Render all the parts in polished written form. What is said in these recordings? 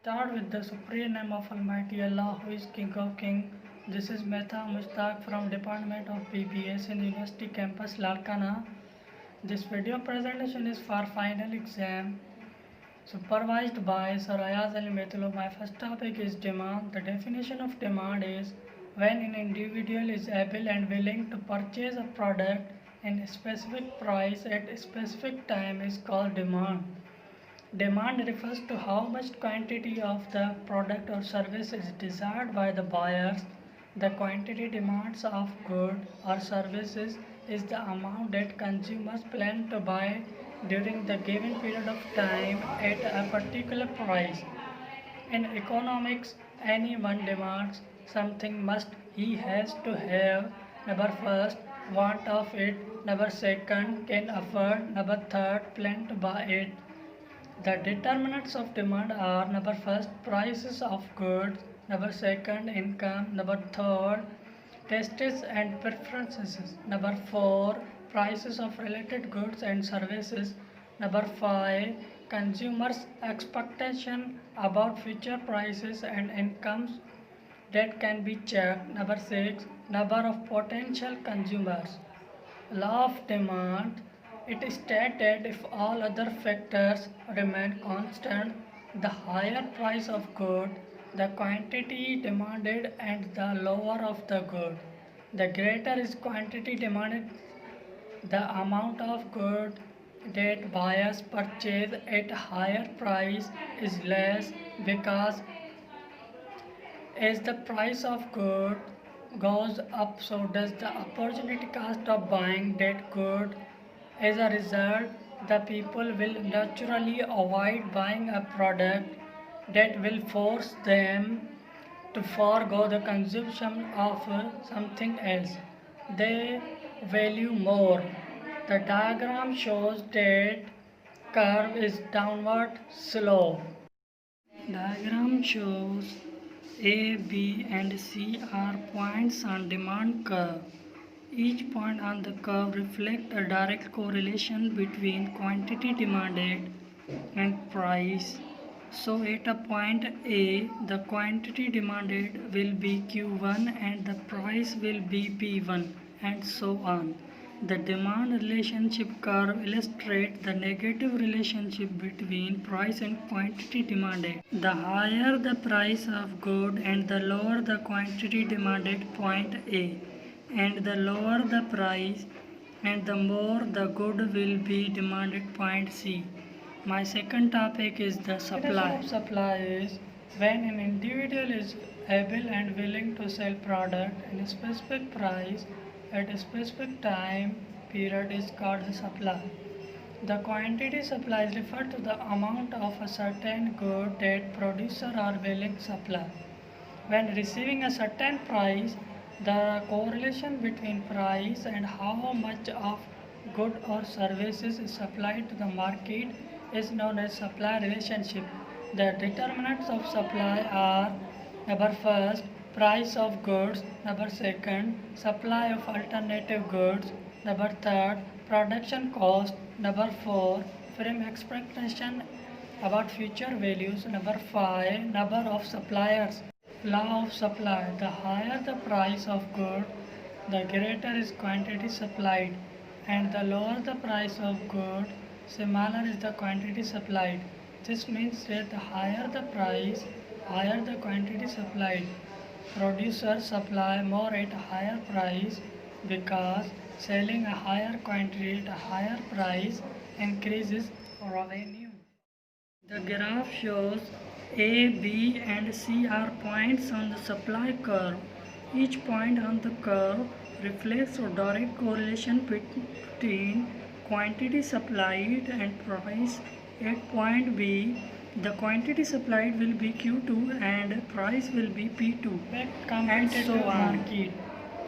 Start with the supreme name of Almighty Allah, who is King of Kings. This is Mehta Mushtaq from Department of BBS in University Campus, Larkana. This video presentation is for final exam, supervised by Sir Ayaz Ali Methulo. My first topic is demand. The definition of demand is when an individual is able and willing to purchase a product in a specific price at a specific time is called demand. Demand refers to how much quantity of the product or service is desired by the buyers. The quantity demands of goods or services is the amount that consumers plan to buy during the given period of time at a particular price. In economics, anyone demands something must he has to have. Number first, want of it. Number second, can afford. Number third, plan to buy it. The determinants of demand are number first prices of goods, number second income, number third tastes and preferences, number four prices of related goods and services, number five consumers expectation about future prices and incomes that can be checked, number six number of potential consumers. Law of demand. It states that if all other factors remain constant, the higher price of good, the quantity demanded and the lower of the good. The greater is quantity demanded, the amount of good that buyers purchase at higher price is less because as the price of good goes up, so does the opportunity cost of buying that good. As a result, the people will naturally avoid buying a product that will force them to forego the consumption of something else they value more. The diagram shows that curve is downward slope. Diagram shows A, B and C are points on demand curve. Each point on the curve reflects a direct correlation between quantity demanded and price. So at a point A, the quantity demanded will be Q1 and the price will be P1 and so on. The demand relationship curve illustrates the negative relationship between price and quantity demanded. The higher the price of good and the lower the quantity demanded point A, and the lower the price and the more the good will be demanded point C. My second topic is the supply. Supply is when an individual is able and willing to sell product in a specific price at a specific time period is called the supply. The quantity supplies refer to the amount of a certain good that producer are willing to supply. When receiving a certain price, the correlation between price and how much of good or services is supplied to the market is known as supply relationship. The determinants of supply are number first price of goods, number second supply of alternative goods, number third production cost, number four firm expectation about future values, number five number of suppliers. Law of supply. The higher the price of good, the greater is quantity supplied, and the lower the price of good, smaller is the quantity supplied. This means that the higher the price, higher the quantity supplied. Producers supply more at a higher price because selling a higher quantity at a higher price increases revenue. The graph shows A, B and C are points on the supply curve. Each point on the curve reflects a direct correlation between quantity supplied and price. At point B, the quantity supplied will be Q2 and price will be P2 and so on.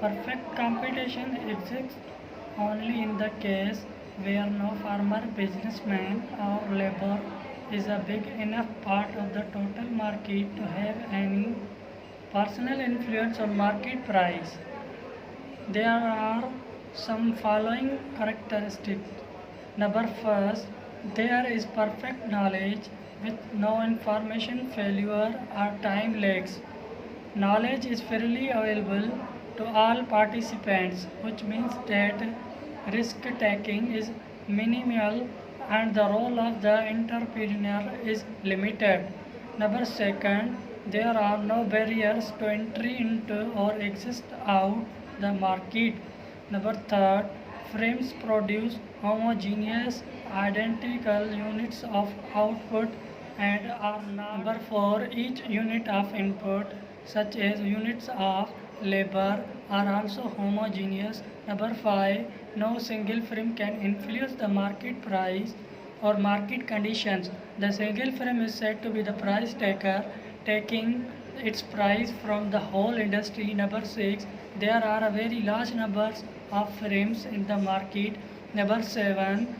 Perfect competition exists only in the case where no farmer, businessman or labor is a big enough part of the total market to have any personal influence on market price. There are some following characteristics. Number first, There is perfect knowledge with no information failure or time lags. Knowledge is freely available to all participants, which means that risk taking is minimal and the role of the entrepreneur is limited. Number second, there are no barriers to entry into or exit out the market. Number third, frames produce homogeneous identical units of output and are not. Number 4, each unit of input such as units of labor are also homogeneous. Number 5, no single frame can influence the market price or market conditions. The single frame is said to be the price taker, taking its price from the whole industry. Number 6, there are a very large numbers of frames in the market. Number 7,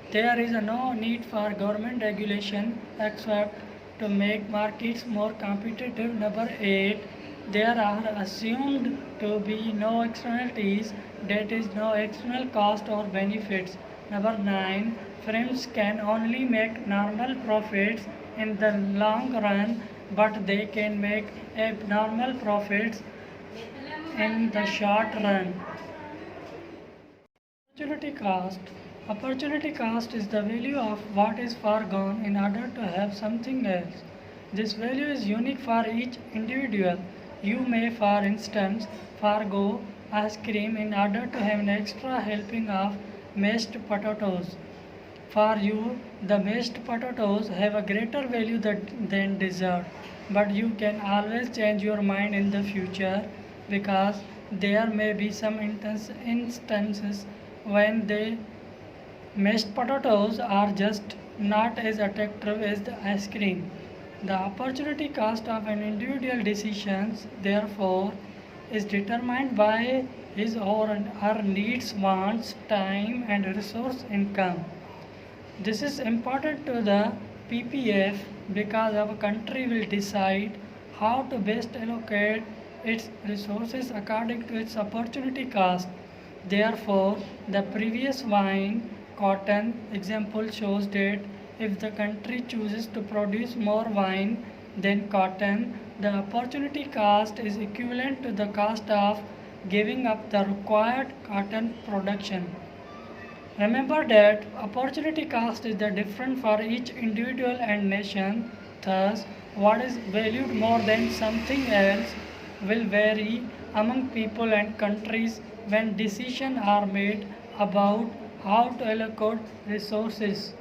there is no need for government regulation except to make markets more competitive. Number 8, there are assumed to be no externalities, that is, no external cost or benefits. Number 9, firms can only make normal profits in the long run, but they can make abnormal profits in the short run. Opportunity cost. Opportunity cost is the value of what is foregone in order to have something else. This value is unique for each individual. You may, for instance, forego ice cream in order to have an extra helping of mashed potatoes. For you, the mashed potatoes have a greater value than dessert, but you can always change your mind in the future because there may be some instances when the mashed potatoes are just not as attractive as the ice cream. The opportunity cost of an individual decisions, therefore, is determined by his or her needs, wants, time, and resource income. This is important to the PPF because our country will decide how to best allocate its resources according to its opportunity cost. Therefore, the previous wine cotton example shows that if the country chooses to produce more wine than cotton, the opportunity cost is equivalent to the cost of giving up the required cotton production. Remember that opportunity cost is the different for each individual and nation. Thus, what is valued more than something else will vary among people and countries when decisions are made about how to allocate resources.